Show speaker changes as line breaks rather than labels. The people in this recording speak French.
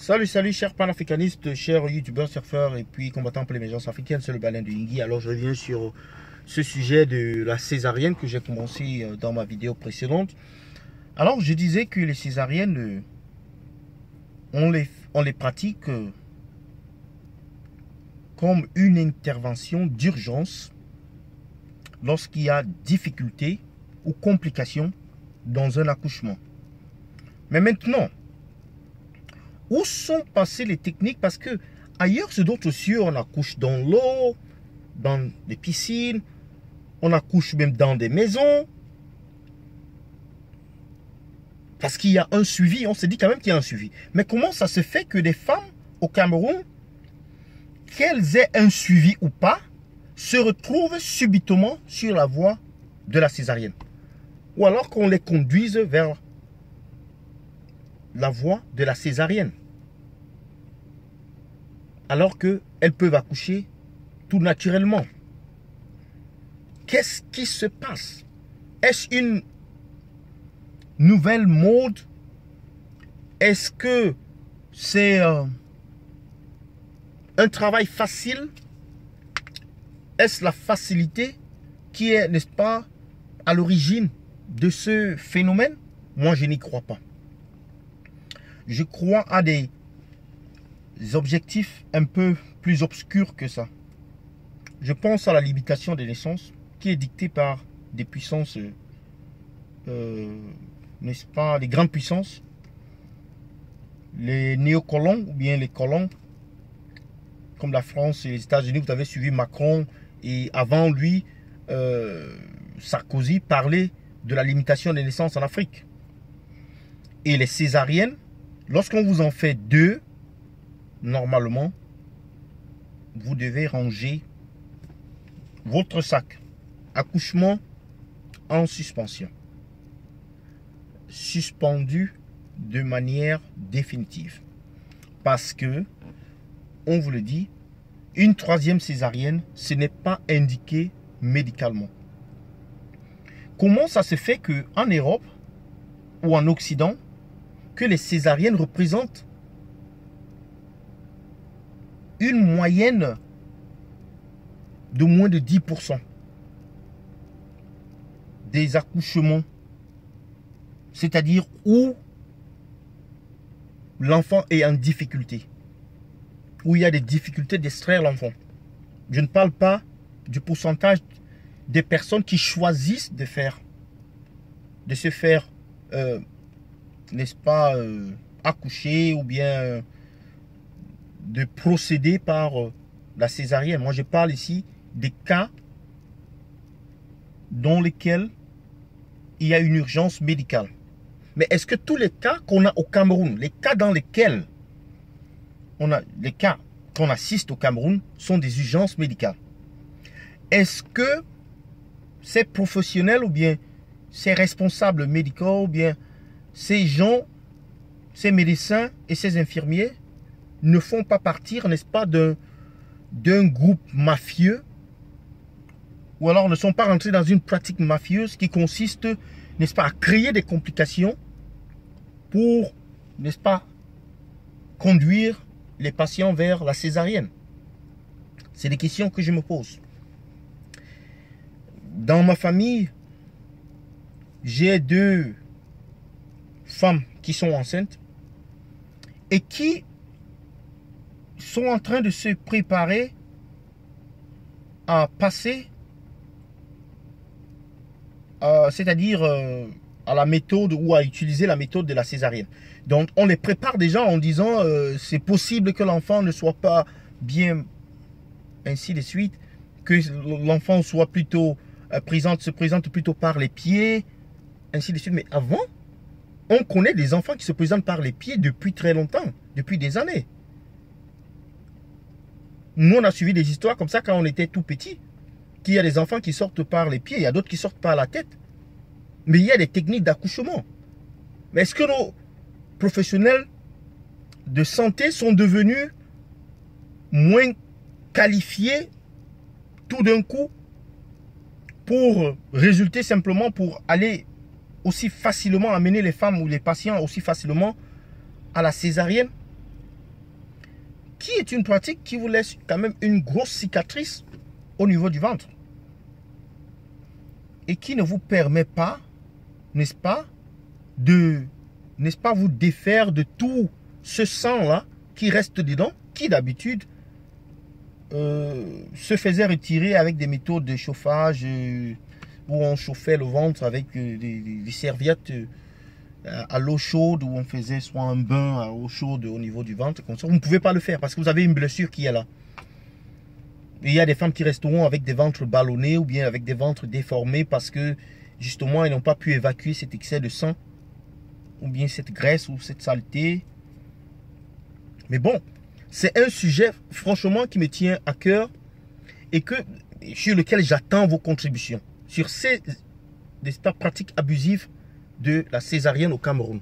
Salut, chers panafricanistes, chers youtubeurs, surfeurs et puis combattants pour l'émergence africaine, c'est le balein de Yingui. Alors je reviens sur ce sujet de la césarienne que j'ai commencé dans ma vidéo précédente. Alors je disais que les césariennes, on les pratique comme une intervention d'urgence lorsqu'il y a difficulté ou complication dans un accouchement. Mais maintenant, où sont passées les techniques? Parce que ailleurs, c'est d'autres cieux, on accouche dans l'eau, dans des piscines, on accouche même dans des maisons. Parce qu'il y a un suivi, on se dit quand même qu'il y a un suivi. Mais comment ça se fait que des femmes au Cameroun, qu'elles aient un suivi ou pas, se retrouvent subitement sur la voie de la césarienne? Ou alors qu'on les conduise vers la voie de la césarienne, alors qu'elles peuvent accoucher tout naturellement. Qu'est-ce qui se passe? Est-ce une nouvelle mode? Est-ce que c'est un travail facile? Est-ce la facilité qui est, n'est-ce pas, à l'origine de ce phénomène? Moi, je n'y crois pas. Je crois à des objectifs un peu plus obscurs que ça. Je pense à la limitation des naissances qui est dictée par des puissances, n'est-ce pas, les grandes puissances, les néocolons ou bien les colons, comme la France et les États-Unis. Vous avez suivi Macron et avant lui, Sarkozy parlait de la limitation des naissances en Afrique. Et les césariennes, lorsqu'on vous en fait 2, normalement, vous devez ranger votre sac. Accouchement en suspension. Suspendu de manière définitive. Parce que, on vous le dit, une 3e césarienne, ce n'est pas indiqué médicalement. Comment ça se fait qu'en Europe ou en Occident, que les césariennes représentent une moyenne de moins de 10% des accouchements, c'est-à-dire où l'enfant est en difficulté, où il y a des difficultés d'extraire l'enfant. Je ne parle pas du pourcentage des personnes qui choisissent de se faire n'est-ce pas, accoucher ou bien de procéder par la césarienne. Moi, je parle ici des cas dans lesquels il y a une urgence médicale. Mais est-ce que tous les cas qu'on a au Cameroun, les cas dans lesquels les cas qu'on assiste au Cameroun sont des urgences médicales? Est-ce que ces professionnels ou bien ces responsables médicaux ou bien ces gens, ces médecins et ces infirmiers ne font pas partir, n'est-ce pas, d'un groupe mafieux, ou alors ne sont pas rentrés dans une pratique mafieuse qui consiste, n'est-ce pas, à créer des complications pour, n'est-ce pas, conduire les patients vers la césarienne? C'est des questions que je me pose. Dans ma famille, j'ai 2 femmes qui sont enceintes et qui sont en train de se préparer à passer, c'est-à-dire à la méthode ou à utiliser la méthode de la césarienne. Donc on les prépare déjà en disant c'est possible que l'enfant ne soit pas bien, ainsi de suite, que l'enfant soit plutôt se présente plutôt par les pieds, ainsi de suite. Mais avant, on connaît des enfants qui se présentent par les pieds depuis très longtemps, depuis des années. Nous, on a suivi des histoires comme ça quand on était tout petit, qu'il y a des enfants qui sortent par les pieds, il y a d'autres qui sortent par la tête. Mais il y a des techniques d'accouchement. Mais est-ce que nos professionnels de santé sont devenus moins qualifiés tout d'un coup pour résulter simplement pour aller aussi facilement amener les femmes ou les patients aussi facilement à la césarienne? qui est une pratique qui vous laisse quand même une grosse cicatrice au niveau du ventre. Et qui ne vous permet pas, n'est-ce pas, vous défaire de tout ce sang-là qui reste dedans, qui d'habitude se faisait retirer avec des méthodes de chauffage où on chauffait le ventre avec des serviettes à l'eau chaude, où on faisait soit un bain à eau chaude au niveau du ventre. Comme ça, vous ne pouvez pas le faire parce que vous avez une blessure qui est là. Et il y a des femmes qui resteront avec des ventres ballonnés ou bien avec des ventres déformés parce que justement, ils n'ont pas pu évacuer cet excès de sang ou bien cette graisse ou cette saleté. Mais bon, c'est un sujet franchement qui me tient à cœur et sur lequel j'attends vos contributions sur ces pratiques abusives de la césarienne au Cameroun.